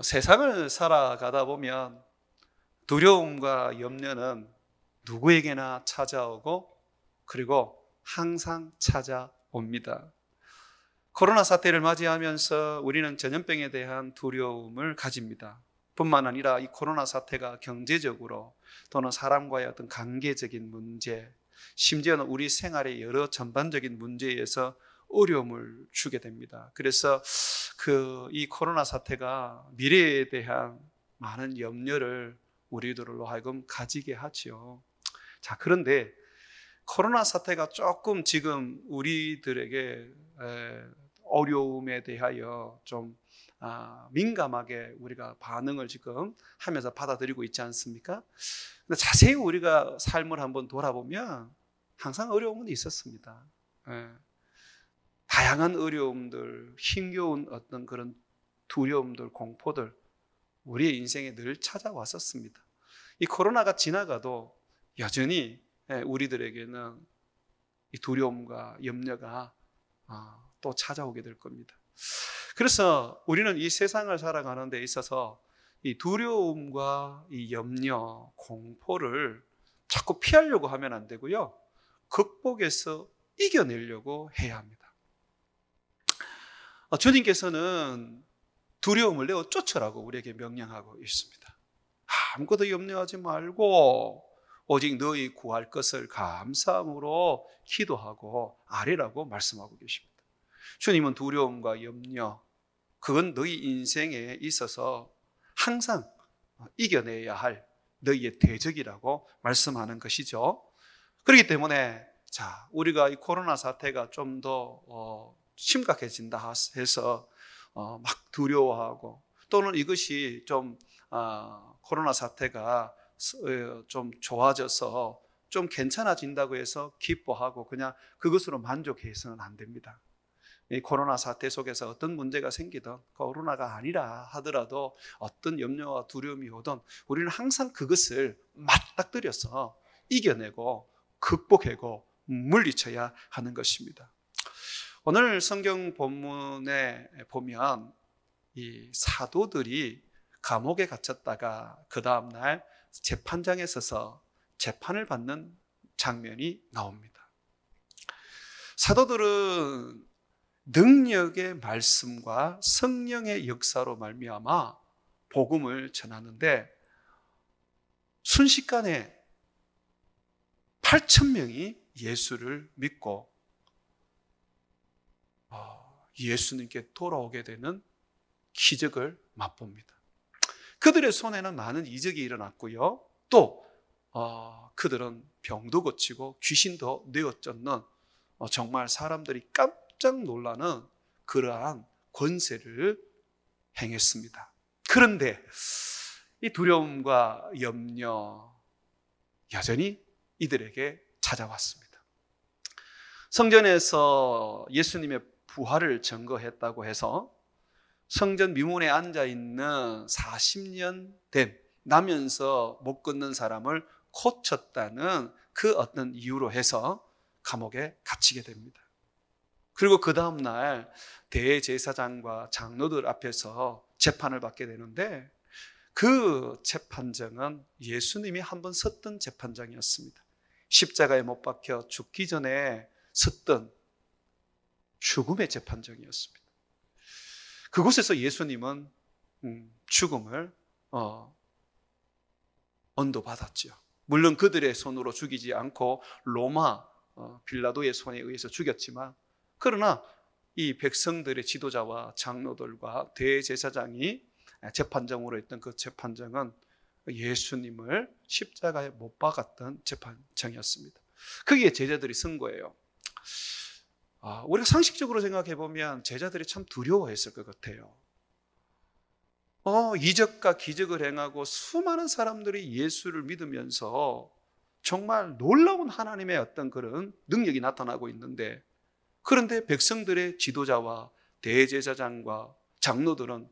세상을 살아가다 보면 두려움과 염려는 누구에게나 찾아오고 그리고 항상 찾아옵니다. 코로나 사태를 맞이하면서 우리는 전염병에 대한 두려움을 가집니다. 뿐만 아니라 이 코로나 사태가 경제적으로 또는 사람과의 어떤 관계적인 문제, 심지어는 우리 생활의 여러 전반적인 문제에서 어려움을 주게 됩니다. 그래서 이 코로나 사태가 미래에 대한 많은 염려를 우리들로 하여금 가지게 하지요. 자, 그런데 코로나 사태가 조금 지금 우리들에게 어려움에 대하여 좀 민감하게 우리가 반응을 지금 하면서 받아들이고 있지 않습니까? 근데 자세히 우리가 삶을 한번 돌아보면 항상 어려움은 있었습니다. 다양한 어려움들, 힘겨운 어떤 그런 두려움들, 공포들 우리의 인생에 늘 찾아왔었습니다. 이 코로나가 지나가도 여전히 우리들에게는 이 두려움과 염려가 또 찾아오게 될 겁니다. 그래서 우리는 이 세상을 살아가는 데 있어서 이 두려움과 이 염려, 공포를 자꾸 피하려고 하면 안 되고요. 극복해서 이겨내려고 해야 합니다. 주님께서는 두려움을 내어 쫓으라고 우리에게 명령하고 있습니다. 아무것도 염려하지 말고 오직 너희 구할 것을 감사함으로 기도하고 아뢰라고 말씀하고 계십니다. 주님은 두려움과 염려, 그건 너희 인생에 있어서 항상 이겨내야 할 너희의 대적이라고 말씀하는 것이죠. 그렇기 때문에 우리가 이 코로나 사태가 좀 더 심각해진다 해서 막 두려워하고 또는 이것이 좀 코로나 사태가 좀 좋아져서 좀 괜찮아진다고 해서 기뻐하고 그냥 그것으로 만족해서는 안 됩니다. 이 코로나 사태 속에서 어떤 문제가 생기든 코로나가 아니라 하더라도 어떤 염려와 두려움이 오든 우리는 항상 그것을 맞닥뜨려서 이겨내고 극복하고 물리쳐야 하는 것입니다. 오늘 성경 본문에 보면 이 사도들이 감옥에 갇혔다가 그 다음날 재판장에 서서 재판을 받는 장면이 나옵니다. 사도들은 능력의 말씀과 성령의 역사로 말미암아 복음을 전하는데 순식간에 8,000명이 예수를 믿고 예수님께 돌아오게 되는 기적을 맛봅니다. 그들의 손에는 많은 이적이 일어났고요. 또 그들은 병도 고치고 귀신도 내어쫓는 정말 사람들이 깜짝 놀라는 그러한 권세를 행했습니다. 그런데 이 두려움과 염려 여전히 이들에게 찾아왔습니다. 성전에서 예수님의 부활을 증거했다고 해서 성전 미문에 앉아있는 40년 된 나면서 못 걷는 사람을 고쳤다는 그 어떤 이유로 해서 감옥에 갇히게 됩니다. 그리고 그 다음날 대제사장과 장로들 앞에서 재판을 받게 되는데 그 재판장은 예수님이 한번 섰던 재판장이었습니다. 십자가에 못 박혀 죽기 전에 섰던 죽음의 재판장이었습니다. 그곳에서 예수님은 죽음을 언도받았죠. 물론 그들의 손으로 죽이지 않고 로마 빌라도의 손에 의해서 죽였지만 그러나 이 백성들의 지도자와 장로들과 대제사장이 재판장으로 했던 그 재판장은 예수님을 십자가에 못 박았던 재판장이었습니다. 거기에 제자들이 쓴 거예요. 우리가 상식적으로 생각해 보면 제자들이 참 두려워했을 것 같아요. 이적과 기적을 행하고 수많은 사람들이 예수를 믿으면서 정말 놀라운 하나님의 어떤 그런 능력이 나타나고 있는데 그런데 백성들의 지도자와 대제사장과 장로들은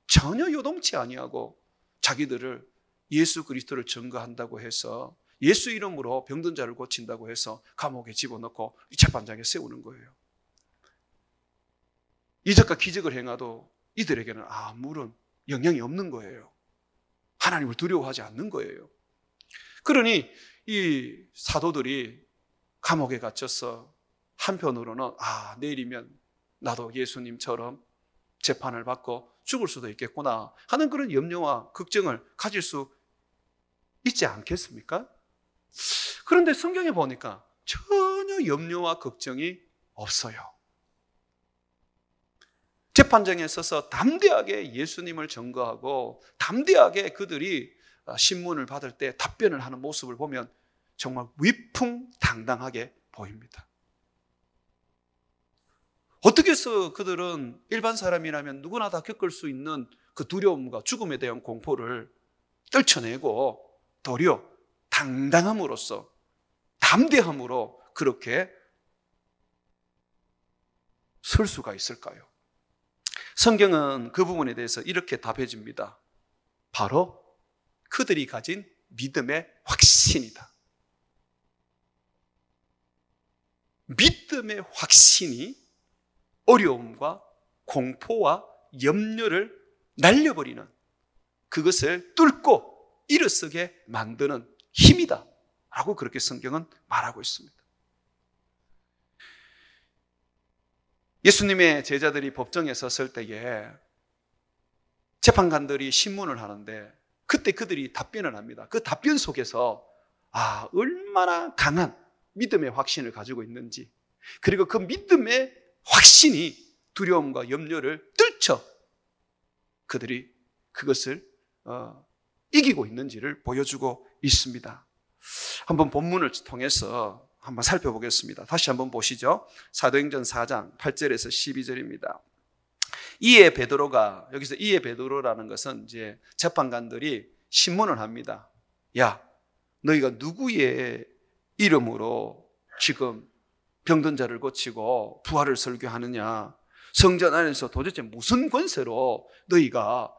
전혀 요동치 아니하고 자기들을 예수 그리스도를 증거한다고 해서 예수 이름으로 병든 자를 고친다고 해서 감옥에 집어넣고 재판장에 세우는 거예요. 이적과 기적을 행하도 이들에게는 아무런 영향이 없는 거예요. 하나님을 두려워하지 않는 거예요. 그러니 이 사도들이 감옥에 갇혀서 한편으로는 내일이면 나도 예수님처럼 재판을 받고 죽을 수도 있겠구나 하는 그런 염려와 걱정을 가질 수 있지 않겠습니까? 그런데 성경에 보니까 전혀 염려와 걱정이 없어요. 재판장에 서서 담대하게 예수님을 증거하고 담대하게 그들이 신문을 받을 때 답변을 하는 모습을 보면 정말 위풍당당하게 보입니다. 어떻게 해서 그들은 일반 사람이라면 누구나 다 겪을 수 있는 그 두려움과 죽음에 대한 공포를 떨쳐내고 도리어 당당함으로써 담대함으로 그렇게 설 수가 있을까요? 성경은 그 부분에 대해서 이렇게 답해 줍니다. 바로 그들이 가진 믿음의 확신이다. 믿음의 확신이 어려움과 공포와 염려를 날려버리는, 그것을 뚫고 일어서게 만드는 힘이다 라고 그렇게 성경은 말하고 있습니다. 예수님의 제자들이 법정에 섰을 때에 재판관들이 신문을 하는데 그때 그들이 답변을 합니다. 그 답변 속에서 얼마나 강한 믿음의 확신을 가지고 있는지, 그리고 그 믿음의 확신이 두려움과 염려를 떨쳐 그들이 그것을 이기고 있는지를 보여주고 있습니다. 한번 본문을 통해서 한번 살펴보겠습니다. 다시 한번 보시죠. 사도행전 4장 8절에서 12절입니다. 이에 베드로가, 여기서 이에 베드로라는 것은 이제 재판관들이 신문을 합니다. 야, 너희가 누구의 이름으로 지금 병든 자를 고치고 부활을 설교하느냐? 성전 안에서 도대체 무슨 권세로 너희가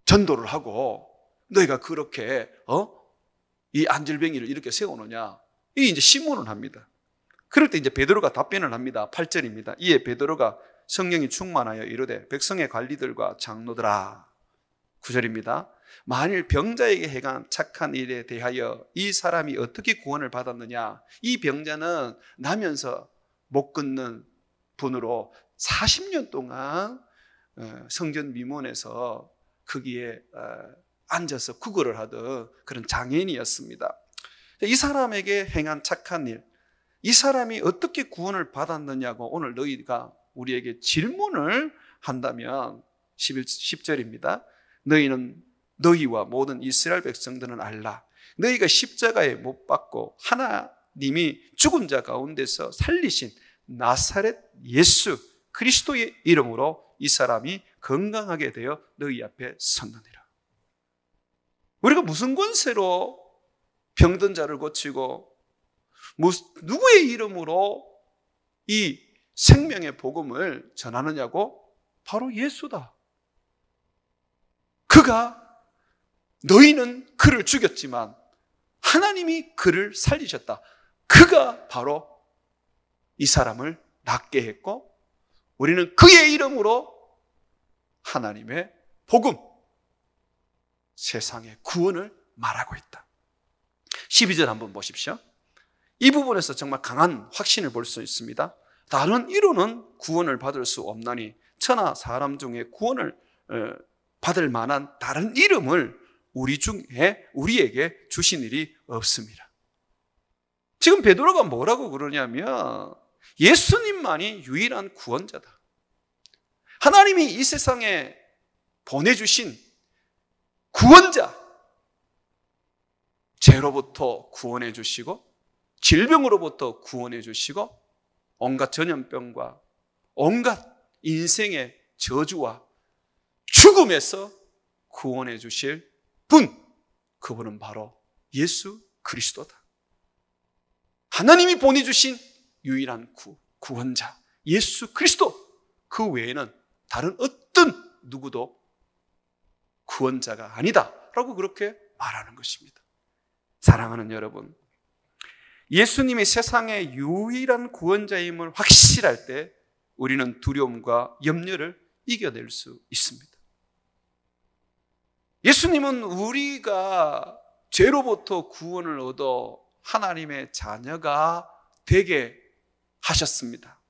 전도를 하고 너희가 그렇게 이 안질뱅이를 이렇게 세우느냐? 이 이제 신문을 합니다. 그럴 때 이제 베드로가 답변을 합니다. 8절입니다. 이에 베드로가 성령이 충만하여 이르되 백성의 관리들과 장로들아, 9절입니다. 만일 병자에게 행한 착한 일에 대하여 이 사람이 어떻게 구원을 받았느냐? 이 병자는 나면서 못 걷는 분으로 40년 동안 성전 미문에서 거기에 앉아서 구걸을 하던 그런 장애인이었습니다. 이 사람에게 행한 착한 일, 이 사람이 어떻게 구원을 받았느냐고 오늘 너희가 우리에게 질문을 한다면 10절입니다. 너희는, 너희와 모든 이스라엘 백성들은 알라. 너희가 십자가에 못 박고 하나님이 죽은 자 가운데서 살리신 나사렛 예수 그리스도의 이름으로 이 사람이 건강하게 되어 너희 앞에 섰느니라. 우리가 무슨 권세로 병든 자를 고치고 누구의 이름으로 이 생명의 복음을 전하느냐고? 바로 예수다. 그가, 너희는 그를 죽였지만 하나님이 그를 살리셨다. 그가 바로 이 사람을 낫게 했고 우리는 그의 이름으로 하나님의 복음, 세상의 구원을 말하고 있다. 12절 한번 보십시오. 이 부분에서 정말 강한 확신을 볼 수 있습니다. 다른 이로는 구원을 받을 수 없나니 천하 사람 중에 구원을 받을 만한 다른 이름을 우리 중에 우리에게 주신 일이 없습니다. 지금 베드로가 뭐라고 그러냐면 예수님만이 유일한 구원자다. 하나님이 이 세상에 보내주신 구원자, 죄로부터 구원해 주시고 질병으로부터 구원해 주시고 온갖 전염병과 온갖 인생의 저주와 죽음에서 구원해 주실 분, 그분은 바로 예수 그리스도다. 하나님이 보내주신 유일한 구원자 예수 그리스도, 그 외에는 다른 어떤 누구도 구원자가 아니다 라고 그렇게 말하는 것입니다. 사랑하는 여러분, 예수님이 세상의 유일한 구원자임을 확실할 때 우리는 두려움과 염려를 이겨낼 수 있습니다. 예수님은 우리가 죄로부터 구원을 얻어 하나님의 자녀가 되게 하셨습니다.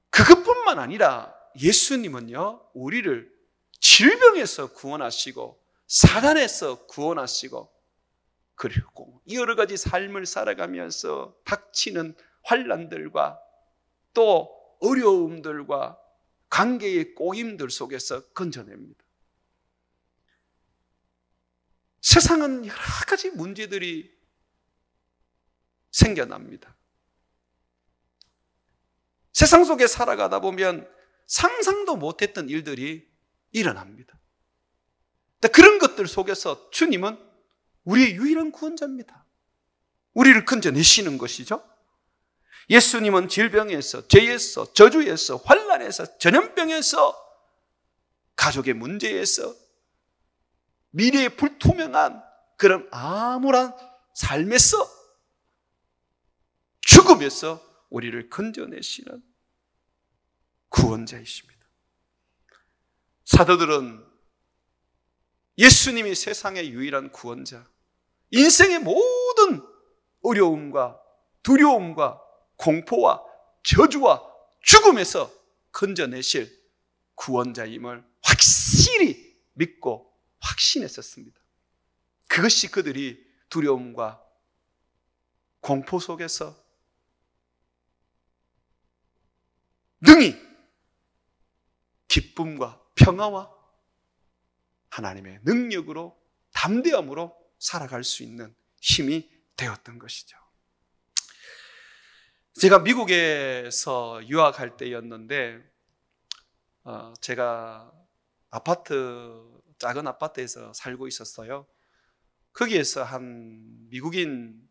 그것뿐만 아니라 예수님은요, 우리를 질병에서 구원하시고 사단에서 구원하시고, 그리고 여러 가지 삶을 살아가면서 닥치는 환난들과 또 어려움들과 관계의 꼬임들 속에서 건져냅니다. 세상은 여러 가지 문제들이 생겨납니다. 세상 속에 살아가다 보면 상상도 못했던 일들이 일어납니다. 그런 것들 속에서 주님은 우리의 유일한 구원자입니다. 우리를 건져내시는 것이죠. 예수님은 질병에서, 죄에서, 저주에서, 환난에서, 전염병에서, 가족의 문제에서, 미래의 불투명한 그런 암울한 삶에서, 죽음에서 우리를 건져내시는 구원자이십니다. 사도들은 예수님이 세상의 유일한 구원자, 인생의 모든 어려움과 두려움과 공포와 저주와 죽음에서 건져내실 구원자임을 확실히 믿고 확신했었습니다. 그것이 그들이 두려움과 공포 속에서 능히 기쁨과 평화와 하나님의 능력으로 담대함으로 살아갈 수 있는 힘이 되었던 것이죠. 제가 미국에서 유학할 때였는데 제가 작은 아파트에서 살고 있었어요. 거기에서 한 미국인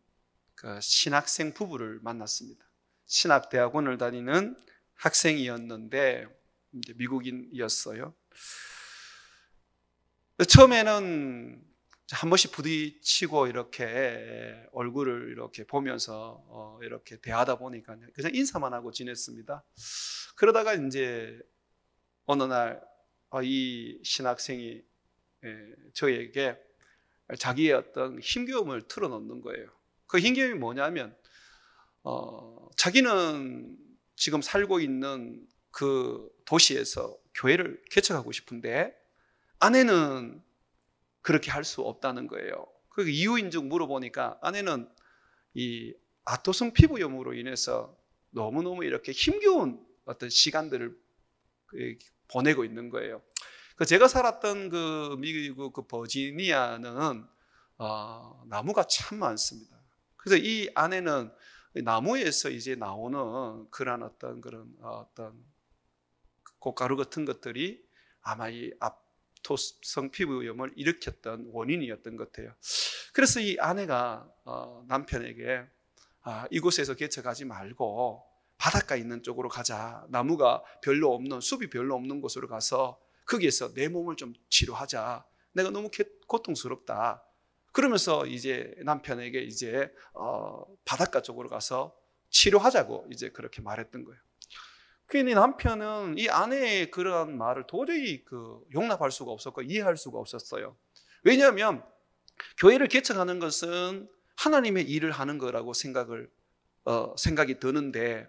신학생 부부를 만났습니다. 신학대학원을 다니는 학생이었는데 이제 미국인이었어요. 처음에는 한 번씩 부딪히고 이렇게 얼굴을 이렇게 보면서 이렇게 대하다 보니까 그냥 인사만 하고 지냈습니다. 그러다가 이제 어느 날 이 신학생이 저에게 자기의 어떤 힘겨움을 털어놓는 거예요. 그 힘겨움이 뭐냐면 자기는 지금 살고 있는 그 도시에서 교회를 개척하고 싶은데 아내는 그렇게 할 수 없다는 거예요. 그 이유인즉 물어보니까 아내는 이 아토성 피부염으로 인해서 너무너무 이렇게 힘겨운 어떤 시간들을 보내고 있는 거예요. 제가 살았던 그 미국 그 버지니아는 나무가 참 많습니다. 그래서 이 아내는 나무에서 이제 나오는 그런 어떤 꽃가루 같은 것들이 아마 이 아토성 피부염을 일으켰던 원인이었던 것 같아요. 그래서 이 아내가 남편에게 이곳에서 개척하지 말고 바닷가 있는 쪽으로 가자. 나무가 별로 없는, 숲이 별로 없는 곳으로 가서 거기에서 내 몸을 좀 치료하자. 내가 너무 고통스럽다. 그러면서 이제 남편에게 이제 바닷가 쪽으로 가서 치료하자고 이제 그렇게 말했던 거예요. 그러니 남편은 이 아내의 그런 말을 도저히 용납할 수가 없었고 이해할 수가 없었어요. 왜냐하면 교회를 개척하는 것은 하나님의 일을 하는 거라고 생각이 드는데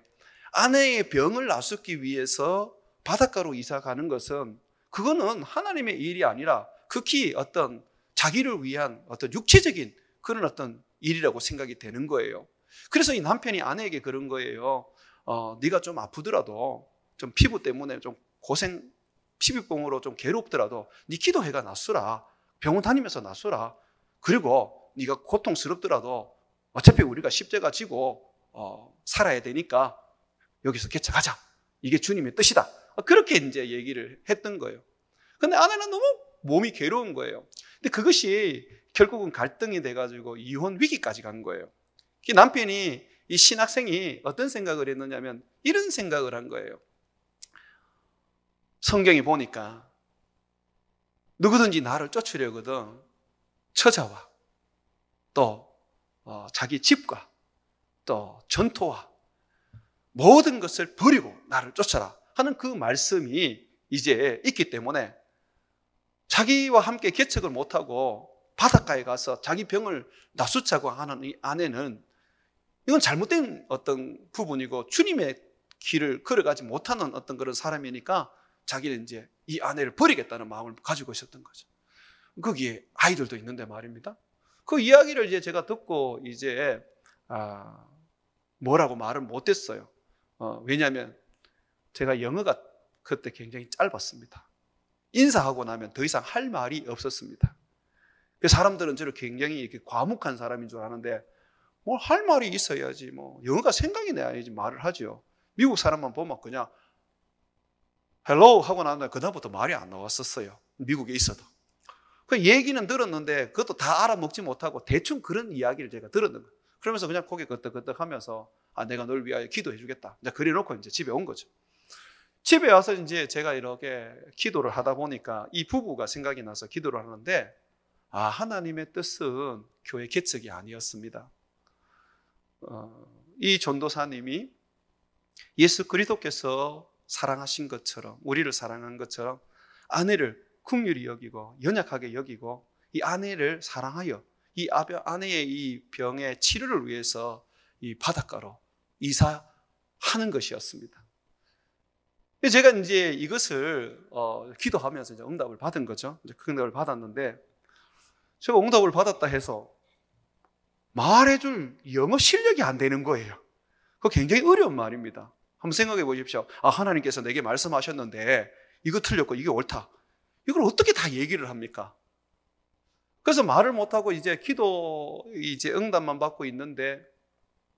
아내의 병을 낫기 위해서 바닷가로 이사 가는 것은 그거는 하나님의 일이 아니라 극히 어떤 자기를 위한 어떤 육체적인 그런 어떤 일이라고 생각이 되는 거예요. 그래서 이 남편이 아내에게 그런 거예요. 네가 좀 아프더라도 좀 피부 때문에 좀 피부병으로 좀 괴롭더라도 네 기도해가 낫수라. 병원 다니면서 낫수라. 그리고 네가 고통스럽더라도 어차피 우리가 십자가 지고 살아야 되니까 여기서 개척하자. 이게 주님의 뜻이다. 그렇게 이제 얘기를 했던 거예요. 근데 아내는 너무 몸이 괴로운 거예요. 근데 그것이 결국은 갈등이 돼가지고 이혼 위기까지 간 거예요. 남편이 이 신학생이 어떤 생각을 했느냐면 이런 생각을 한 거예요. 성경에 보니까 누구든지 나를 쫓으려거든 처자와 또 자기 집과 또 전토와 모든 것을 버리고 나를 쫓아라 하는 그 말씀이 이제 있기 때문에 자기와 함께 개척을 못하고 바닷가에 가서 자기 병을 놔수자고 하는 이 아내는 이건 잘못된 어떤 부분이고 주님의 길을 걸어가지 못하는 어떤 그런 사람이니까 자기는 이제 이 아내를 버리겠다는 마음을 가지고 있었던 거죠. 거기에 아이들도 있는데 말입니다. 그 이야기를 이제 제가 듣고 이제 뭐라고 말을 못했어요. 왜냐하면 제가 영어가 그때 굉장히 짧았습니다. 인사하고 나면 더 이상 할 말이 없었습니다. 사람들은 저를 굉장히 이렇게 과묵한 사람인 줄 아는데 뭘 할 말이 있어야지 뭐 영어가 생각이 나야지 말을 하죠. 미국 사람만 보면 그냥 헬로우 하고 나면 그다음부터 말이 안 나왔었어요. 미국에 있어도. 그 얘기는 들었는데 그것도 다 알아먹지 못하고 대충 그런 이야기를 제가 들었는 거예요. 그러면서 그냥 고개 끄덕끄덕 하면서 내가 널 위하여 기도해 주겠다. 이제 그래 놓고 이제 집에 온 거죠. 집에 와서 이제 제가 이렇게 기도를 하다 보니까 이 부부가 생각이 나서 기도를 하는데 하나님의 뜻은 교회 개척이 아니었습니다. 이 전도사님이 예수 그리스도께서 사랑하신 것처럼 우리를 사랑한 것처럼 아내를 긍휼히 여기고 연약하게 여기고 이 아내를 사랑하여 이 아내의 이 병의 치료를 위해서 이 바닷가로 이사하는 것이었습니다. 제가 이제 이것을 기도하면서 이제 응답을 받은 거죠. 이제 그 응답을 받았는데 제가 응답을 받았다 해서 말해줄 영어 실력이 안 되는 거예요. 그거 굉장히 어려운 말입니다. 한번 생각해 보십시오. 하나님께서 내게 말씀하셨는데 이거 틀렸고 이게 옳다. 이걸 어떻게 다 얘기를 합니까? 그래서 말을 못하고 이제 기도 이제 응답만 받고 있는데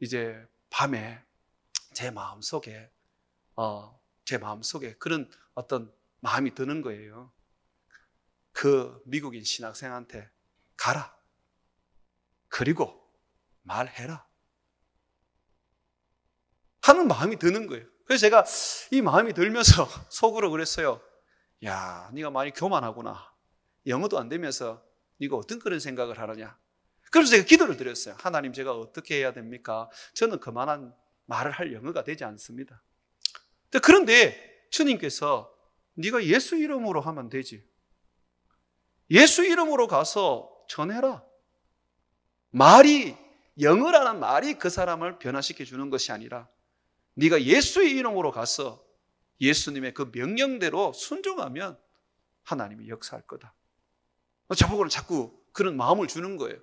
이제 밤에 제 마음속에 그런 어떤 마음이 드는 거예요. 그 미국인 신학생한테 가라. 그리고 말해라. 하는 마음이 드는 거예요. 그래서 제가 이 마음이 들면서 속으로 그랬어요. 야, 네가 많이 교만하구나. 영어도 안 되면서 네가 어떤 그런 생각을 하느냐. 그래서 제가 기도를 드렸어요. 하나님, 제가 어떻게 해야 됩니까? 저는 그만한 말을 할 영어가 되지 않습니다. 그런데 주님께서 네가 예수 이름으로 하면 되지. 예수 이름으로 가서 전해라. 영어라는 말이 그 사람을 변화시켜 주는 것이 아니라 네가 예수의 이름으로 가서 예수님의 그 명령대로 순종하면 하나님이 역사할 거다. 저보고는 자꾸 그런 마음을 주는 거예요.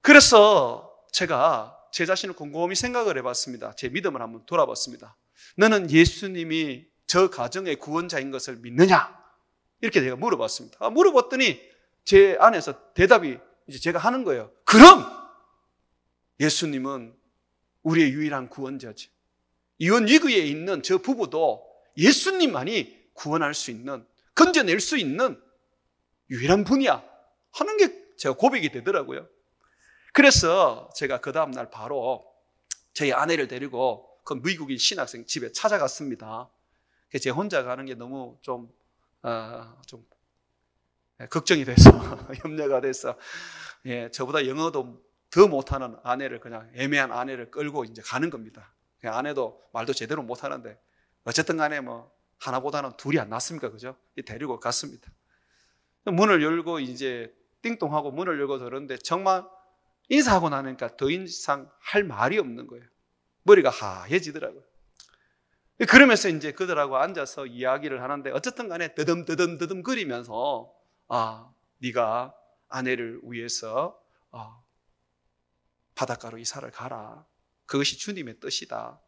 그래서 제가 제 자신을 곰곰이 생각을 해봤습니다. 제 믿음을 한번 돌아봤습니다. 너는 예수님이 저 가정의 구원자인 것을 믿느냐? 이렇게 제가 물어봤습니다. 물어봤더니 제 안에서 대답이 이제 제가 하는 거예요. 그럼 예수님은 우리의 유일한 구원자지. 이혼 위기에 있는 저 부부도 예수님만이 구원할 수 있는, 건져낼 수 있는 유일한 분이야 하는 게 제가 고백이 되더라고요. 그래서 제가 그 다음날 바로 저희 아내를 데리고 그 미국인 신학생 집에 찾아갔습니다. 제 혼자 가는 게 너무 좀 걱정이 돼서 염려가 돼서 저보다 영어도 더 못하는 아내를 그냥 애매한 아내를 끌고 이제 가는 겁니다. 아내도 말도 제대로 못하는데 어쨌든 간에 뭐 하나보다는 둘이 안 낫습니까? 그죠? 데리고 갔습니다. 문을 열고 이제 띵동하고 문을 열고 들었는데 정말 인사하고 나니까 더 이상 할 말이 없는 거예요. 머리가 하얘지더라고요. 그러면서 이제 그들하고 앉아서 이야기를 하는데 어쨌든 간에 더듬 거리면서 네가 아내를 위해서 바닷가로 이사를 가라. 그것이 주님의 뜻이다.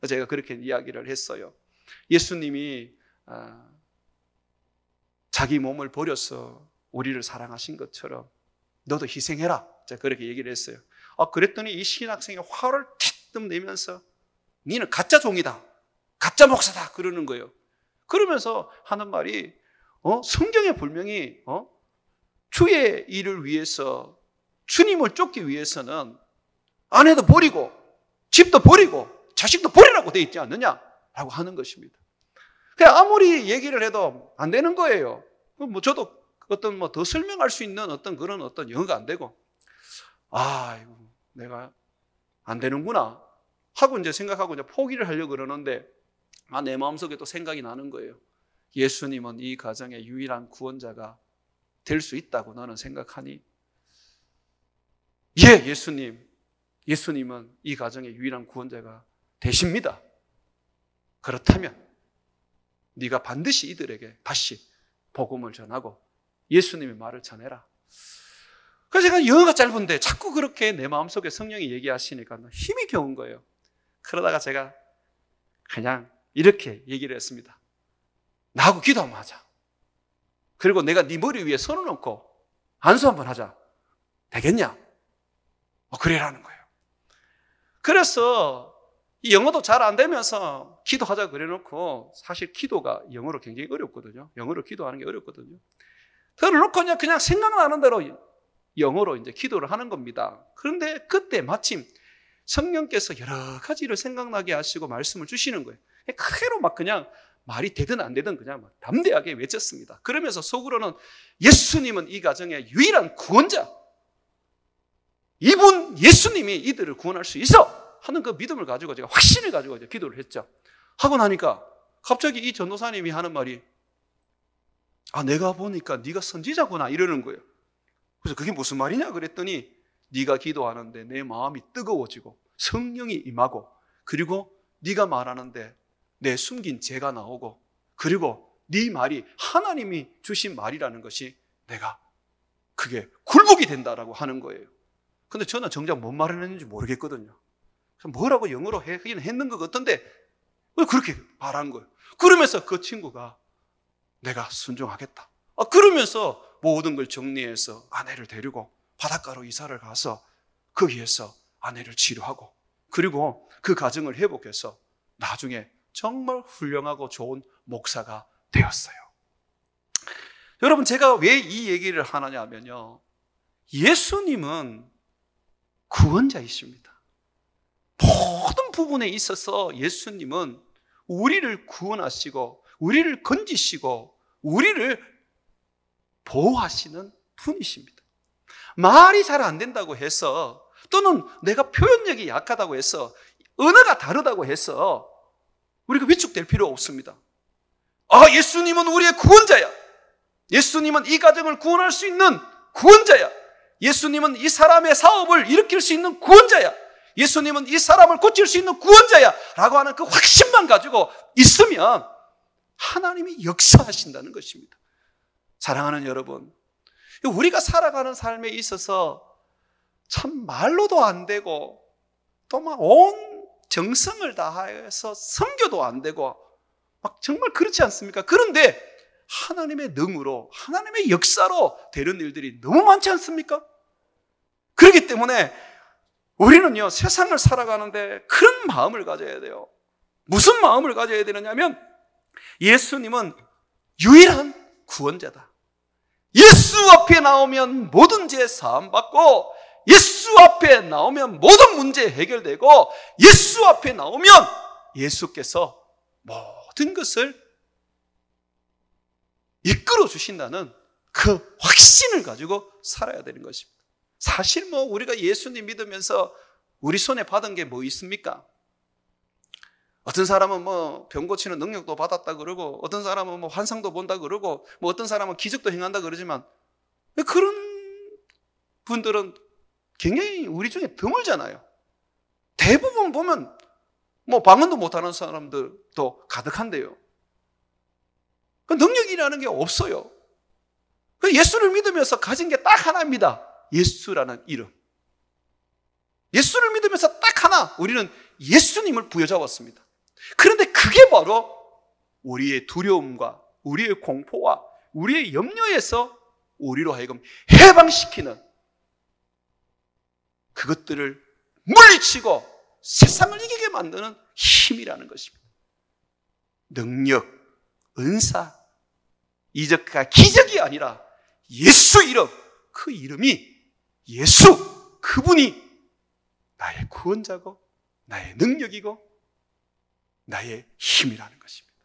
제가 그렇게 이야기를 했어요. 예수님이 자기 몸을 버려서 우리를 사랑하신 것처럼 너도 희생해라. 제가 그렇게 얘기를 했어요. 그랬더니 이 신학생이 화를 틱 내면서 니는 가짜 종이다. 가짜 목사다. 그러는 거예요. 그러면서 하는 말이 성경에 분명히 주의 일을 위해서 주님을 쫓기 위해서는 아내도 버리고 집도 버리고 자식도 버리라고 되어 있지 않느냐라고 하는 것입니다. 아무리 얘기를 해도 안 되는 거예요. 저도 어떤 더 설명할 수 있는 어떤 그런 어떤 영어가 안 되고 이거 내가 안 되는구나 하고 이제 생각하고 이제 포기를 하려고 그러는데 내 마음속에 또 생각이 나는 거예요. 예수님은 이 가정의 유일한 구원자가 될 수 있다고 너는 생각하니? 예, 예수님은 이 가정의 유일한 구원자가 되십니다. 그렇다면 네가 반드시 이들에게 다시 복음을 전하고 예수님의 말을 전해라. 그래서 제가 영어가 짧은데 자꾸 그렇게 내 마음속에 성령이 얘기하시니까 힘이 겨운 거예요. 그러다가 제가 그냥 이렇게 얘기를 했습니다. 나하고 기도 한번 하자. 그리고 내가 네 머리 위에 손을 얹고 안수 한번 하자. 되겠냐? 그래라는 거예요. 그래서 이 영어도 잘 안 되면서 기도하자 그래놓고, 사실 기도가 영어로 굉장히 어렵거든요. 영어로 기도하는 게 어렵거든요. 그래놓고 그냥 생각나는 대로 영어로 이제 기도를 하는 겁니다. 그런데 그때 마침 성령께서 여러 가지를 생각나게 하시고 말씀을 주시는 거예요. 그대로 막 그냥 말이 되든 안 되든 그냥 막 담대하게 외쳤습니다. 그러면서 속으로는 예수님은 이 가정의 유일한 구원자, 이분 예수님이 이들을 구원할 수 있어 하는 그 믿음을 가지고 제가 확신을 가지고 이제 기도를 했죠. 하고 나니까 갑자기 이 전도사님이 하는 말이, 내가 보니까 네가 선지자구나 이러는 거예요. 그래서 그게 무슨 말이냐 그랬더니, 네가 기도하는데 내 마음이 뜨거워지고 성령이 임하고, 그리고 네가 말하는데 내 숨긴 죄가 나오고, 그리고 네 말이 하나님이 주신 말이라는 것이 내가 그게 굴복이 된다라고 하는 거예요. 근데 저는 정작 뭔 말을 했는지 모르겠거든요. 뭐라고 영어로 하긴 했는 것 같은데 왜 그렇게 말한 거예요? 그러면서 그 친구가 내가 순종하겠다. 그러면서 모든 걸 정리해서 아내를 데리고 바닷가로 이사를 가서 거기에서 아내를 치료하고, 그리고 그 가정을 회복해서 나중에 정말 훌륭하고 좋은 목사가 되었어요. 여러분, 제가 왜 이 얘기를 하느냐 하면요, 예수님은 구원자이십니다. 모든 부분에 있어서 예수님은 우리를 구원하시고 우리를 건지시고 우리를 보호하시는 분이십니다. 말이 잘 안 된다고 해서, 또는 내가 표현력이 약하다고 해서, 언어가 다르다고 해서 우리가 위축될 필요 없습니다. 예수님은 우리의 구원자야. 예수님은 이 가정을 구원할 수 있는 구원자야. 예수님은 이 사람의 사업을 일으킬 수 있는 구원자야. 예수님은 이 사람을 고칠 수 있는 구원자야 라고 하는 그 확신만 가지고 있으면 하나님이 역사하신다는 것입니다. 사랑하는 여러분, 우리가 살아가는 삶에 있어서 참 말로도 안 되고 또 막 온 정성을 다해서 섬겨도 안 되고 막 정말 그렇지 않습니까? 그런데 하나님의 능으로, 하나님의 역사로 되는 일들이 너무 많지 않습니까? 그렇기 때문에 우리는요, 세상을 살아가는데 그런 마음을 가져야 돼요. 무슨 마음을 가져야 되느냐면, 예수님은 유일한 구원자다. 예수 앞에 나오면 모든 죄 사함받고, 예수 앞에 나오면 모든 문제 해결되고, 예수 앞에 나오면 예수께서 모든 것을 이끌어 주신다는 그 확신을 가지고 살아야 되는 것입니다. 사실 우리가 예수님 믿으면서 우리 손에 받은 게 뭐 있습니까? 어떤 사람은 병 고치는 능력도 받았다 그러고, 어떤 사람은 환상도 본다 그러고, 어떤 사람은 기적도 행한다 그러지만, 그런 분들은 굉장히 우리 중에 드물잖아요. 대부분 보면 방언도 못하는 사람들도 가득한데요. 그 능력이라는 게 없어요. 예수를 믿으면서 가진 게 딱 하나입니다. 예수라는 이름. 예수를 믿으면서 딱 하나, 우리는 예수님을 부여잡았습니다. 그런데 그게 바로 우리의 두려움과 우리의 공포와 우리의 염려에서 우리로 하여금 해방시키는, 그것들을 물리치고 세상을 이기게 만드는 힘이라는 것입니다. 능력, 은사, 이적과 기적이 아니라 예수 이름, 그 이름이 예수, 그분이 나의 구원자고 나의 능력이고 나의 힘이라는 것입니다.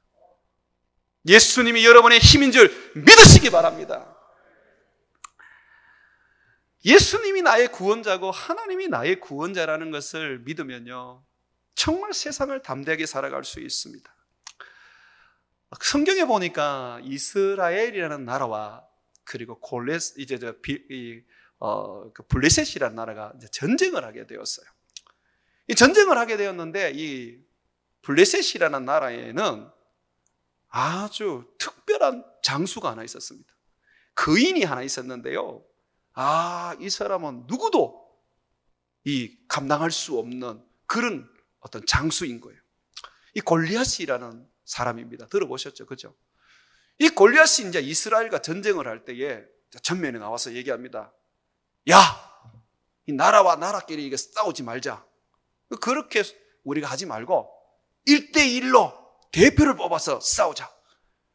예수님이 여러분의 힘인 줄 믿으시기 바랍니다. 예수님이 나의 구원자고 하나님이 나의 구원자라는 것을 믿으면요, 정말 세상을 담대하게 살아갈 수 있습니다. 성경에 보니까 이스라엘이라는 나라와 그리고 블레셋이라는 나라가 이제 전쟁을 하게 되었어요. 이 전쟁을 하게 되었는데 이 블레셋이라는 나라에는 아주 특별한 장수가 하나 있었습니다. 거인이 하나 있었는데요. 이 사람은 누구도 감당할 수 없는 그런 어떤 장수인 거예요. 이 골리앗이라는 사람입니다. 들어보셨죠? 그죠? 이 골리앗이 이제 이스라엘과 전쟁을 할 때에 전면에 나와서 얘기합니다. 야! 이 나라와 나라끼리 이게 싸우지 말자. 그렇게 우리가 하지 말고 1대1로 대표를 뽑아서 싸우자.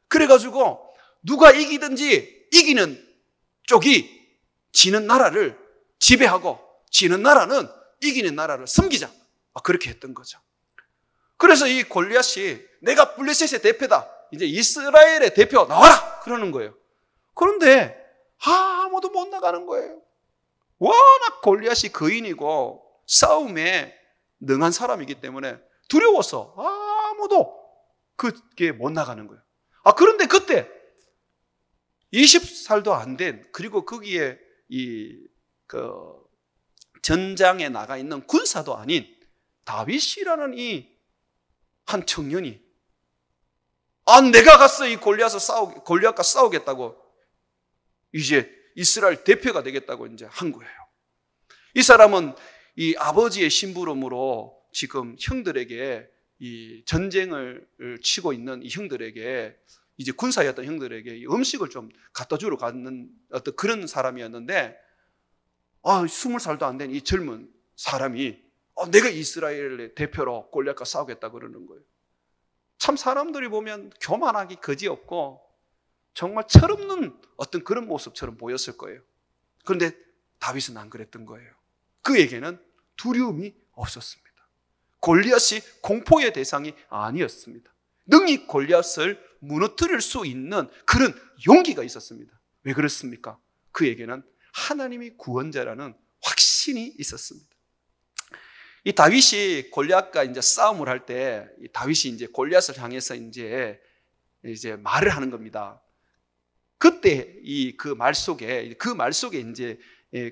그래가지고 누가 이기든지 이기는 쪽이 지는 나라를 지배하고 지는 나라는 이기는 나라를 섬기자. 그렇게 했던 거죠. 그래서 이 골리앗이 내가 블레셋의 대표다. 이제 이스라엘의 대표 나와라. 그러는 거예요. 그런데 아무도 못 나가는 거예요. 워낙 골리앗이 거인이고 싸움에 능한 사람이기 때문에 두려워서 아무도 그게 못 나가는 거예요. 그런데 그때 20살도 안 된, 그리고 거기에 전장에 나가 있는 군사도 아닌 다윗이라는 이 한 청년이 내가 가서 이 골리앗과 싸우겠다고 이제 이스라엘 대표가 되겠다고 이제 한 거예요. 이 사람은 이 아버지의 심부름으로 지금 형들에게 이 전쟁을 치고 있는 이 형들에게 이제 군사였던 형들에게 이 음식을 좀 갖다 주러 가는 어떤 그런 사람이었는데 20살도 안 된 이 젊은 사람이 내가 이스라엘의 대표로 골리앗과 싸우겠다 그러는 거예요. 참 사람들이 보면 교만하기 그지없고 정말 철없는 어떤 그런 모습처럼 보였을 거예요. 그런데 다윗은 안 그랬던 거예요. 그에게는 두려움이 없었습니다. 골리앗이 공포의 대상이 아니었습니다. 능히 골리앗을 무너뜨릴 수 있는 그런 용기가 있었습니다. 왜 그렇습니까? 그에게는 하나님이 구원자라는 확신이 있었습니다. 이 다윗이 골리앗과 이제 싸움을 할 때 다윗이 이제 골리앗을 향해서 이제 말을 하는 겁니다. 그때 그 말 속에 이제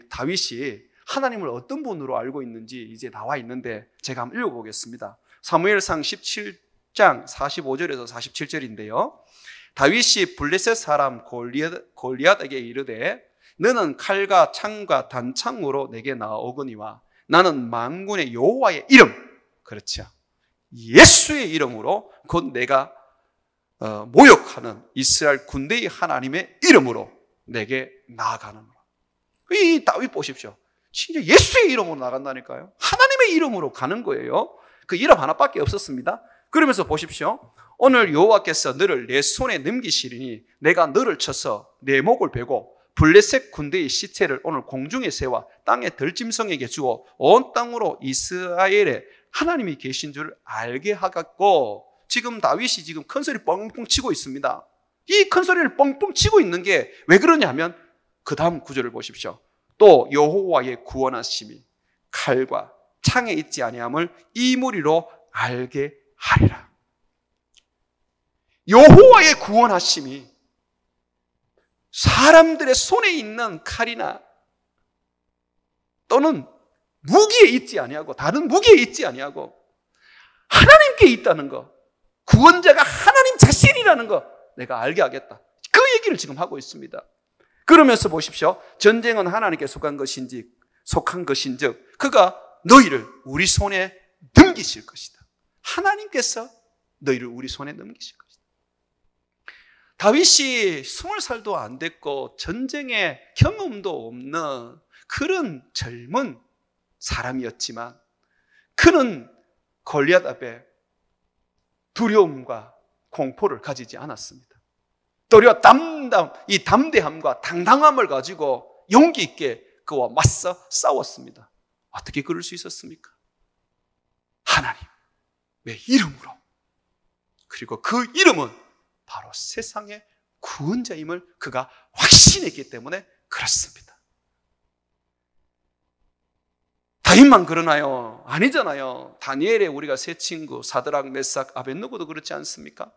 다윗이 하나님을 어떤 분으로 알고 있는지 이제 나와 있는데 제가 한번 읽어보겠습니다. 사무엘상 17장 45절에서 47절인데요. 다윗이 블레셋 사람 골리앗에게 이르되 너는 칼과 창과 단창으로 내게 나아오거니와 나는 만군의 여호와의 이름, 그렇죠, 예수의 이름으로 곧 내가 모욕하는 이스라엘 군대의 하나님의 이름으로 내게 나아가느니라. 이 다윗 보십시오. 진짜 예수의 이름으로 나간다니까요. 하나님의 이름으로 가는 거예요. 그 이름 하나밖에 없었습니다. 그러면서 보십시오. 오늘 여호와께서 너를 내 손에 넘기시리니 내가 너를 쳐서 내 목을 베고 블레셋 군대의 시체를 오늘 공중에 세워 땅의 들짐승에게 주어 온 땅으로 이스라엘에 하나님이 계신 줄 알게 하겠고, 지금 다윗이 지금 큰 소리 뻥뻥 치고 있습니다. 이 큰 소리를 뻥뻥 치고 있는 게 왜 그러냐면 그 다음 구절을 보십시오. 또 여호와의 구원하심이 칼과 창에 있지 아니함을 이 무리로 알게 하리라. 여호와의 구원하심이 사람들의 손에 있는 칼이나 또는 무기에 있지 아니하고 다른 무기에 있지 아니하고 하나님께 있다는 거, 구원자가 하나님 자신이라는 거 내가 알게 하겠다. 그 얘기를 지금 하고 있습니다. 그러면서 보십시오. 전쟁은 하나님께 속한 것인즉 그가 너희를 우리 손에 넘기실 것이다. 하나님께서 너희를 우리 손에 넘기실 것이다. 다윗이 20살도 안 됐고 전쟁의 경험도 없는 그런 젊은 사람이었지만 그는 골리앗 앞에 두려움과 공포를 가지지 않았습니다. 도리어 이 담대함과 당당함을 가지고 용기 있게 그와 맞서 싸웠습니다. 어떻게 그럴 수 있었습니까? 하나님의 이름으로. 그리고 그 이름은 바로 세상의 구원자임을 그가 확신했기 때문에 그렇습니다. 다윗만 그러나요? 아니잖아요. 다니엘의 우리가 세 친구 사드락, 메삭, 아벳느고도 그렇지 않습니까?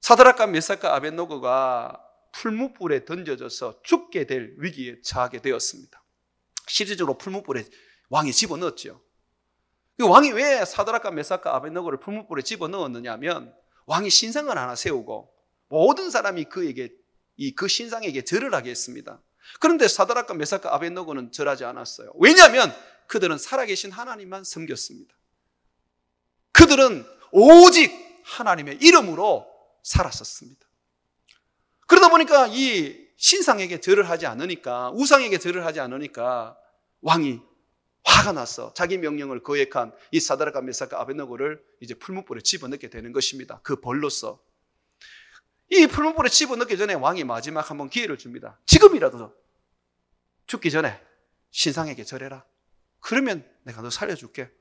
사드락과 메삭과 아벳노고가 풀무불에 던져져서 죽게 될 위기에 처하게 되었습니다. 실질적으로 풀무불에 왕이 집어넣었죠. 왕이 왜 사드락과 메삭과 아벳노고를 풀무불에 집어넣었느냐 하면 왕이 신상을 하나 세우고 모든 사람이 그 신상에게 절을 하게 했습니다. 그런데 사드락과 메삭과 아벳노고는 절하지 않았어요. 왜냐하면 그들은 살아계신 하나님만 섬겼습니다. 그들은 오직 하나님의 이름으로 살았었습니다. 그러다 보니까 이 신상에게 절을 하지 않으니까, 우상에게 절을 하지 않으니까 왕이 화가 나서 자기 명령을 거역한 이 사드락과 메삭과 아벳노고를 이제 풀무불에 집어넣게 되는 것입니다. 그 벌로서. 이 풀무불에 집어넣기 전에 왕이 마지막 한번 기회를 줍니다. 지금이라도 죽기 전에 신상에게 절해라. 그러면 내가 너 살려줄게.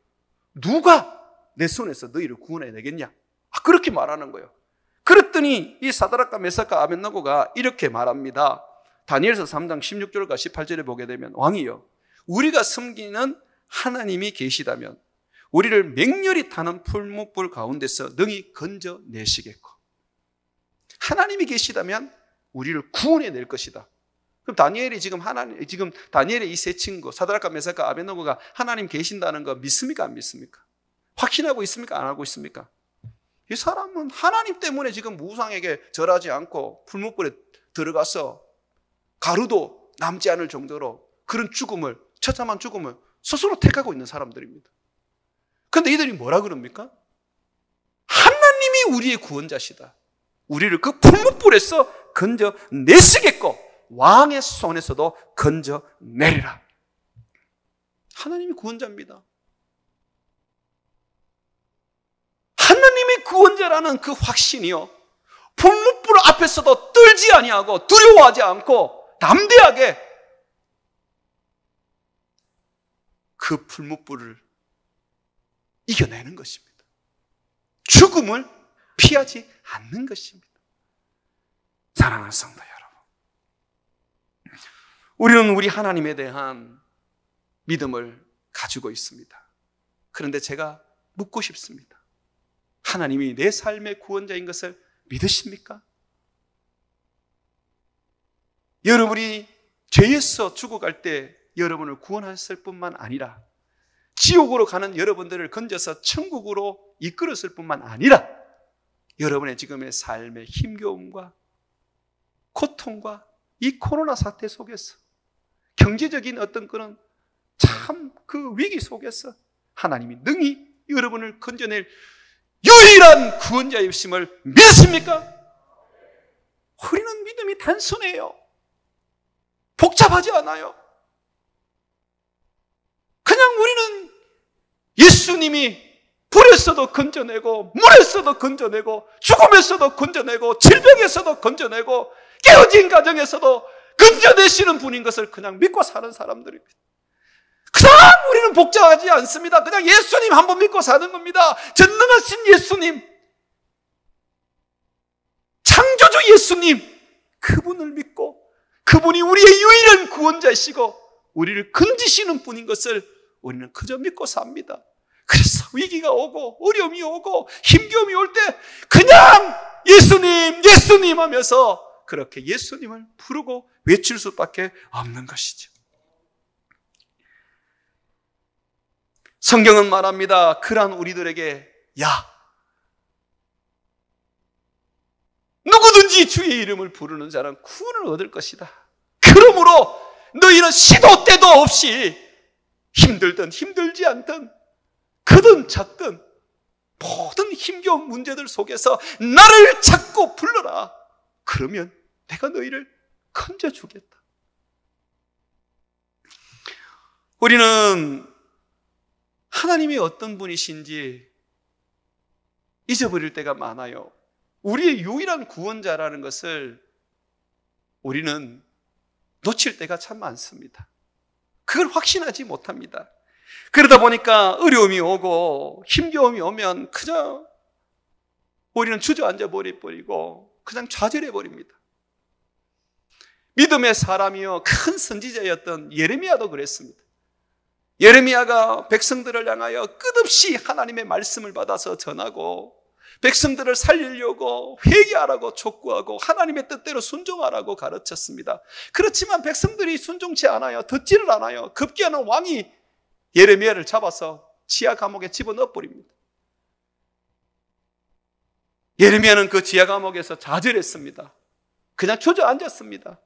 누가 내 손에서 너희를 구원해내겠냐? 그렇게 말하는 거예요. 그랬더니 이 사드락과 메삭과 아벳노고가 이렇게 말합니다. 다니엘서 3장 16절과 18절에 보게 되면 왕이여, 우리가 섬기는 하나님이 계시다면 우리를 맹렬히 타는 풀무불 가운데서 능히 건져내시겠고, 하나님이 계시다면 우리를 구원해낼 것이다. 그럼 지금 다니엘의 이 세 친구 사드락과 메삭과 아벳노고가 하나님 계신다는 거 믿습니까? 안 믿습니까? 확신하고 있습니까? 안 하고 있습니까? 이 사람은 하나님 때문에 지금 우상에게 절하지 않고 풀무불에 들어가서 가루도 남지 않을 정도로 그런 처참한 죽음을 스스로 택하고 있는 사람들입니다. 그런데 이들이 뭐라 그럽니까? 하나님이 우리의 구원자시다. 우리를 그 풀무불에서 건져내시겠고 왕의 손에서도 건져내리라. 하나님이 구원자입니다. 하나님이 구원자라는 그 확신이요, 풀무불 앞에서도 떨지 아니하고 두려워하지 않고 담대하게 그 풀무불을 이겨내는 것입니다. 죽음을 피하지 않는 것입니다. 사랑하는 성도 여러분, 우리는 우리 하나님에 대한 믿음을 가지고 있습니다. 그런데 제가 묻고 싶습니다. 하나님이 내 삶의 구원자인 것을 믿으십니까? 여러분이 죄에서 죽어갈 때 여러분을 구원하셨을 뿐만 아니라 지옥으로 가는 여러분들을 건져서 천국으로 이끌었을 뿐만 아니라 여러분의 지금의 삶의 힘겨움과 고통과 이 코로나 사태 속에서 경제적인 어떤 그런 참 그 위기 속에서 하나님이 능히 여러분을 건져낼 유일한 구원자이심을 믿으십니까? 우리는 믿음이 단순해요. 복잡하지 않아요. 그냥 우리는 예수님이 불에서도 건져내고 물에서도 건져내고 죽음에서도 건져내고 질병에서도 건져내고 깨어진 가정에서도 건져내시는 분인 것을 그냥 믿고 사는 사람들입니다. 그냥 우리는 복잡하지 않습니다. 그냥 예수님 한번 믿고 사는 겁니다. 전능하신 예수님, 창조주 예수님, 그분을 믿고 그분이 우리의 유일한 구원자이시고 우리를 건지시는 분인 것을 우리는 그저 믿고 삽니다. 그래서 위기가 오고 어려움이 오고 힘겨움이 올 때 그냥 예수님, 예수님 하면서 그렇게 예수님을 부르고 외칠 수밖에 없는 것이죠. 성경은 말합니다. 그러한 우리들에게 누구든지 주의 이름을 부르는 자는 구원을 얻을 것이다. 그러므로 너희는 시도 때도 없이 힘들든 힘들지 않든 크든 작든 모든 힘겨운 문제들 속에서 나를 찾고 불러라. 그러면 내가 너희를 건져주겠다. 우리는 하나님이 어떤 분이신지 잊어버릴 때가 많아요. 우리의 유일한 구원자라는 것을 우리는 놓칠 때가 참 많습니다. 그걸 확신하지 못합니다. 그러다 보니까 어려움이 오고 힘겨움이 오면 그냥 우리는 주저앉아 버리고 그냥 좌절해 버립니다. 믿음의 사람이요, 큰 선지자였던 예레미야도 그랬습니다. 예레미야가 백성들을 향하여 끝없이 하나님의 말씀을 받아서 전하고 백성들을 살리려고 회개하라고 촉구하고 하나님의 뜻대로 순종하라고 가르쳤습니다. 그렇지만 백성들이 순종치 않아요. 듣지를 않아요. 급기야는 왕이 예레미야를 잡아서 지하 감옥에 집어넣어 버립니다. 예레미야는 그 지하 감옥에서 좌절했습니다. 그냥 주저앉았습니다.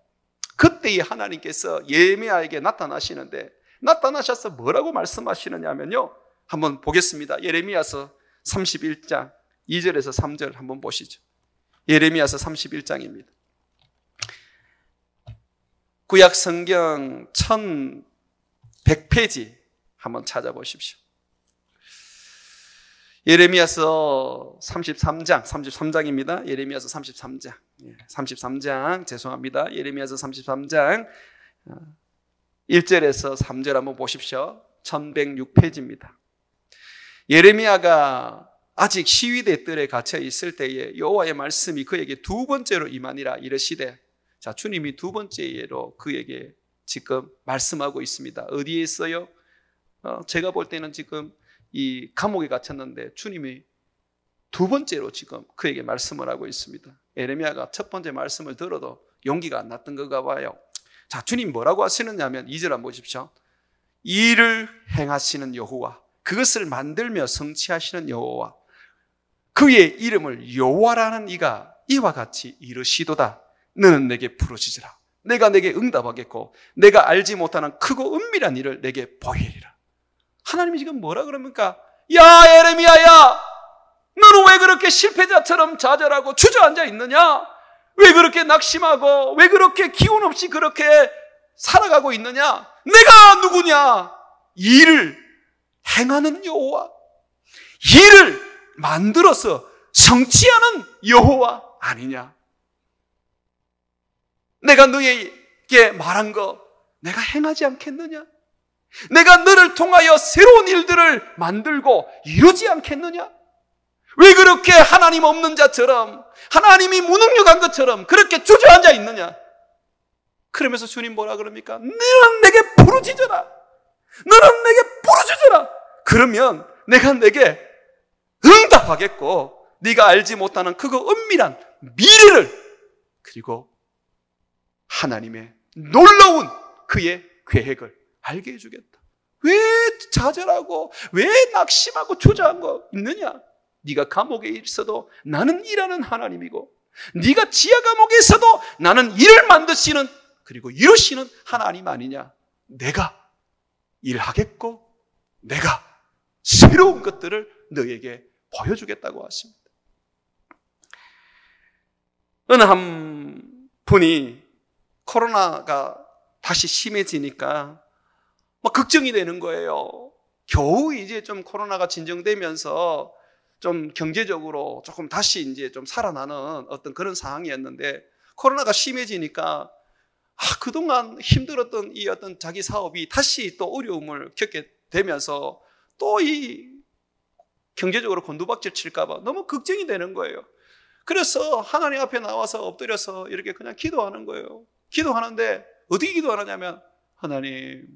그때 하나님께서 예레미야에게 나타나시는데, 나타나셔서 뭐라고 말씀하시느냐면요, 한번 보겠습니다. 예레미야서 31장 2절에서 3절 한번 보시죠. 예레미야서 31장입니다. 구약 성경 1100페이지 한번 찾아보십시오. 예레미야서 33장입니다. 예레미야서 33장. 33장, 죄송합니다. 예레미야서 33장 1절에서 3절 한번 보십시오. 1106페이지입니다. 예레미야가 아직 시위대 뜰에 갇혀 있을 때에 여호와의 말씀이 그에게 두 번째로 임하니라 이르시되, 자, 주님이 두 번째로 그에게 지금 말씀하고 있습니다. 어디에 있어요? 제가 볼 때는 지금 이 감옥에 갇혔는데 주님이 두 번째로 지금 그에게 말씀을 하고 있습니다. 예레미야가 첫 번째 말씀을 들어도 용기가 안 났던 건가 봐요. 자, 주님 뭐라고 하시느냐 하면 2절 한번 보십시오. 일을 행하시는 여호와, 그것을 만들며 성취하시는 여호와, 그의 이름을 여호와라는 이가 이와 같이 이르시도다. 너는 내게 부르짖으라. 내가 내게 응답하겠고 내가 알지 못하는 크고 은밀한 일을 내게 보이리라. 하나님이 지금 뭐라 그럽니까? 야, 예레미야야, 너는 왜 그렇게 실패자처럼 좌절하고 주저앉아 있느냐? 왜 그렇게 낙심하고 왜 그렇게 기운 없이 그렇게 살아가고 있느냐? 내가 누구냐? 일을 행하는 여호와, 일을 만들어서 성취하는 여호와 아니냐? 내가 너에게 말한 거 내가 행하지 않겠느냐? 내가 너를 통하여 새로운 일들을 만들고 이루지 않겠느냐? 왜 그렇게 하나님 없는 자처럼, 하나님이 무능력한 것처럼 그렇게 주저앉아 있느냐? 그러면서 주님 뭐라 그럽니까? 너는 내게 부르짖어라. 너는 내게 부르짖어라. 그러면 내가 내게 응답하겠고 네가 알지 못하는 그거 은밀한 미래를, 그리고 하나님의 놀라운 그의 계획을 알게 해주겠다. 왜 좌절하고 왜 낙심하고 주저앉고 있느냐? 네가 감옥에 있어도 나는 일하는 하나님이고, 네가 지하 감옥에 있어도 나는 일을 만드시는, 그리고 이루시는 하나님 아니냐? 내가 일하겠고 내가 새로운 것들을 너에게 보여주겠다고 하십니다. 어느 한 분이 코로나가 다시 심해지니까 막 걱정이 되는 거예요. 겨우 이제 좀 코로나가 진정되면서 좀 경제적으로 조금 다시 이제 좀 살아나는 어떤 그런 상황이었는데, 코로나가 심해지니까 그동안 힘들었던 이 어떤 자기 사업이 다시 또 어려움을 겪게 되면서 또 이 경제적으로 곤두박질 칠까봐 너무 걱정이 되는 거예요. 그래서 하나님 앞에 나와서 엎드려서 이렇게 그냥 기도하는 거예요. 기도하는데 어떻게 기도하느냐면, 하나님,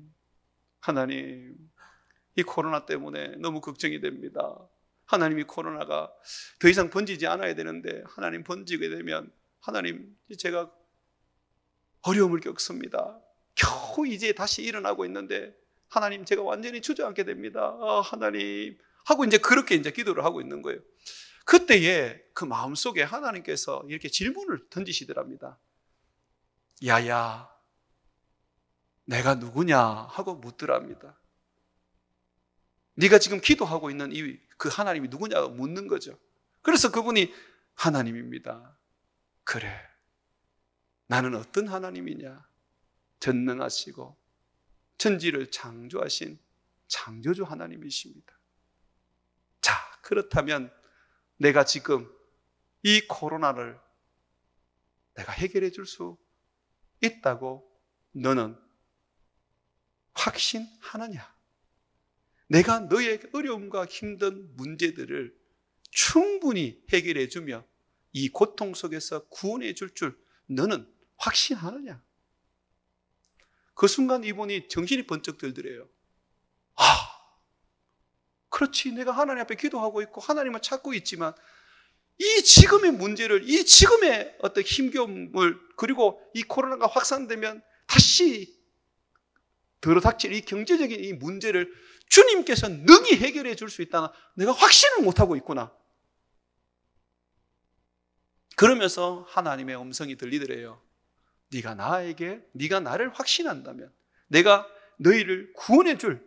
이 코로나 때문에 너무 걱정이 됩니다. 하나님이 코로나가 더 이상 번지지 않아야 되는데 하나님 번지게 되면 하나님 제가 어려움을 겪습니다. 겨우 이제 다시 일어나고 있는데 하나님 제가 완전히 주저앉게 됩니다. 하나님 하고 이제 그렇게 이제 기도를 하고 있는 거예요. 그때에 그 마음속에 하나님께서 이렇게 질문을 던지시더랍니다. 야야, 내가 누구냐 하고 묻더랍니다. 네가 지금 기도하고 있는 그 하나님이 누구냐고 묻는 거죠. 그래서 그분이 하나님입니다. 그래, 나는 어떤 하나님이냐? 전능하시고 천지를 창조하신 창조주 하나님이십니다. 자, 그렇다면 내가 지금 이 코로나를 내가 해결해 줄 수 있다고 너는 확신하느냐? 내가 너의 어려움과 힘든 문제들을 충분히 해결해 주며 이 고통 속에서 구원해 줄 너는 확신하느냐? 그 순간 이분이 정신이 번쩍 들더래요. 그렇지, 내가 하나님 앞에 기도하고 있고 하나님을 찾고 있지만 이 지금의 문제를, 이 지금의 어떤 힘겨움을, 그리고 이 코로나가 확산되면 다시 들어닥칠 이 경제적인 이 문제를 주님께서 능히 해결해 줄 수 있다는 내가 확신을 못하고 있구나. 그러면서 하나님의 음성이 들리더래요. 네가 나를 확신한다면, 내가 너희를 구원해 줄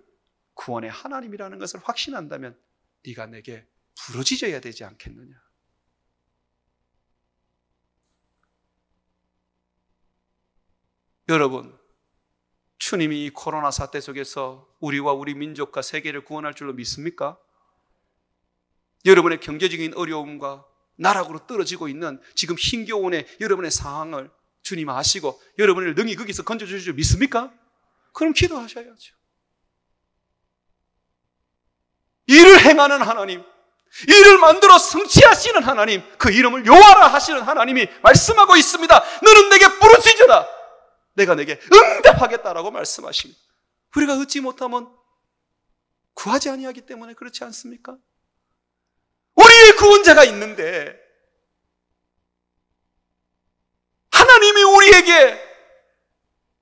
구원의 하나님이라는 것을 확신한다면 네가 내게 부르짖어야 되지 않겠느냐. 여러분, 주님이 이 코로나 사태 속에서 우리와 우리 민족과 세계를 구원할 줄로 믿습니까? 여러분의 경제적인 어려움과 나락으로 떨어지고 있는 지금 힘겨운의 여러분의 상황을 주님 아시고 여러분을 능히 거기서 건져주실 줄 믿습니까? 그럼 기도하셔야죠. 일을 행하는 하나님, 일을 만들어 성취하시는 하나님, 그 이름을 여호와라 하시는 하나님이 말씀하고 있습니다. 너는 내게 부르짖어라, 내가 내게 응답하겠다라고 말씀하십니다. 우리가 얻지 못하면 구하지 아니하기 때문에 그렇지 않습니까? 우리의 구원자가 있는데, 하나님이 우리에게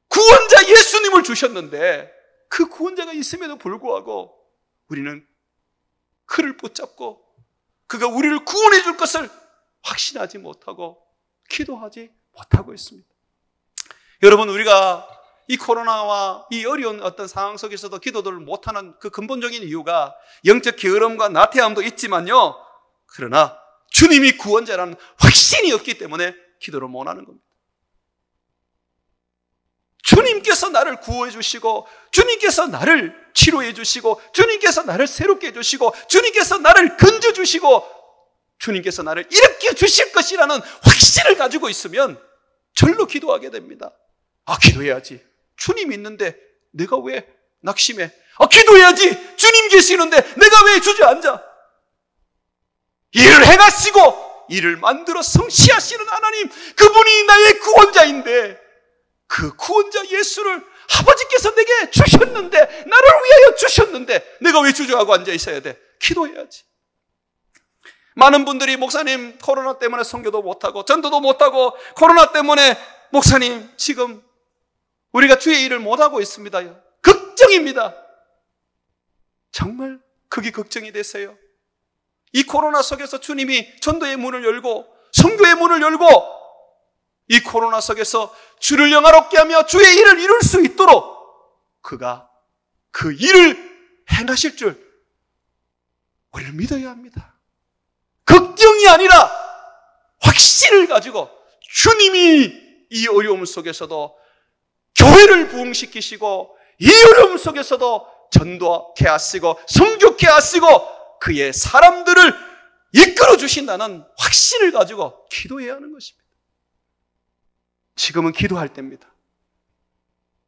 구원자 예수님을 주셨는데 그 구원자가 있음에도 불구하고 우리는 그를 붙잡고 그가 우리를 구원해 줄 것을 확신하지 못하고 기도하지 못하고 있습니다. 여러분, 우리가 이 코로나와 이 어려운 어떤 상황 속에서도 기도를 못하는 그 근본적인 이유가 영적 게으름과 나태함도 있지만요, 그러나 주님이 구원자라는 확신이 없기 때문에 기도를 못하는 겁니다. 주님께서 나를 구원해 주시고, 주님께서 나를 치료해 주시고, 주님께서 나를 새롭게 해 주시고, 주님께서 나를 건져 주시고, 주님께서 나를 일으켜 주실 것이라는 확신을 가지고 있으면 절로 기도하게 됩니다. 기도해야지. 주님 있는데 내가 왜 낙심해? 기도해야지. 주님 계시는데 내가 왜 주저앉아? 일을 행하시고 일을 만들어 성취하시는 하나님, 그분이 나의 구원자인데 그 구원자 예수를 아버지께서 내게 주셨는데, 나를 위하여 주셨는데 내가 왜 주저하고 앉아 있어야 돼? 기도해야지. 많은 분들이 목사님 코로나 때문에 선교도 못하고 전도도 못하고 코로나 때문에 목사님 지금 우리가 주의 일을 못하고 있습니다. 걱정입니다. 정말 그게 걱정이 되세요? 이 코로나 속에서 주님이 전도의 문을 열고 선교의 문을 열고 이 코로나 속에서 주를 영화롭게 하며 주의 일을 이룰 수 있도록 그가 그 일을 행하실 줄 우리를 믿어야 합니다. 걱정이 아니라 확신을 가지고 주님이 이 어려움 속에서도 교회를 부흥시키시고 이 어려움 속에서도 전도케 하시고 성교케 하시고 그의 사람들을 이끌어 주신다는 확신을 가지고 기도해야 하는 것입니다. 지금은 기도할 때입니다.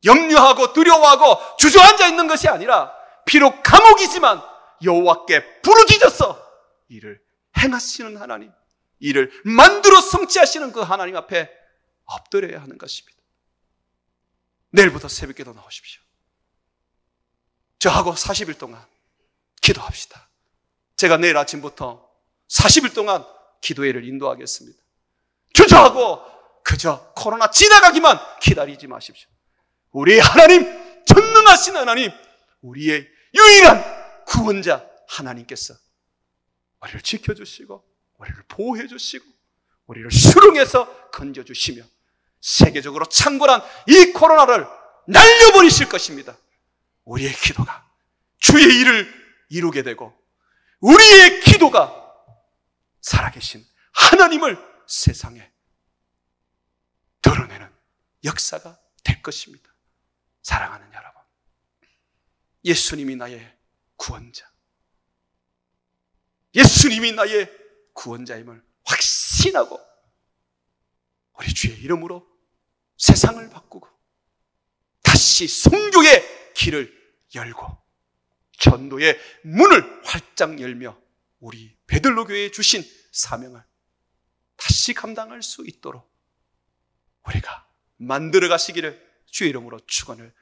염려하고 두려워하고 주저앉아 있는 것이 아니라 비록 감옥이지만 여호와께 부르짖어서 일을 행하시는 하나님, 일을 만들어 성취하시는 그 하나님 앞에 엎드려야 하는 것입니다. 내일부터 새벽기도 나오십시오. 저하고 40일 동안 기도합시다. 제가 내일 아침부터 40일 동안 기도회를 인도하겠습니다. 주저하고 그저 코로나 지나가기만 기다리지 마십시오. 우리의 하나님, 전능하신 하나님, 우리의 유일한 구원자 하나님께서 우리를 지켜주시고 우리를 보호해 주시고 우리를 수렁에서 건져주시며 세계적으로 창궐한 이 코로나를 날려버리실 것입니다. 우리의 기도가 주의 일을 이루게 되고 우리의 기도가 살아계신 하나님을 세상에 드러내는 역사가 될 것입니다. 사랑하는 여러분, 예수님이 나의 구원자, 예수님이 나의 구원자임을 확신하고 우리 주의 이름으로 세상을 바꾸고 다시 선교의 길을 열고 전도의 문을 활짝 열며 우리 베들로 교회에 주신 사명을 다시 감당할 수 있도록 우리가 만들어 가시기를 주의 이름으로 축원을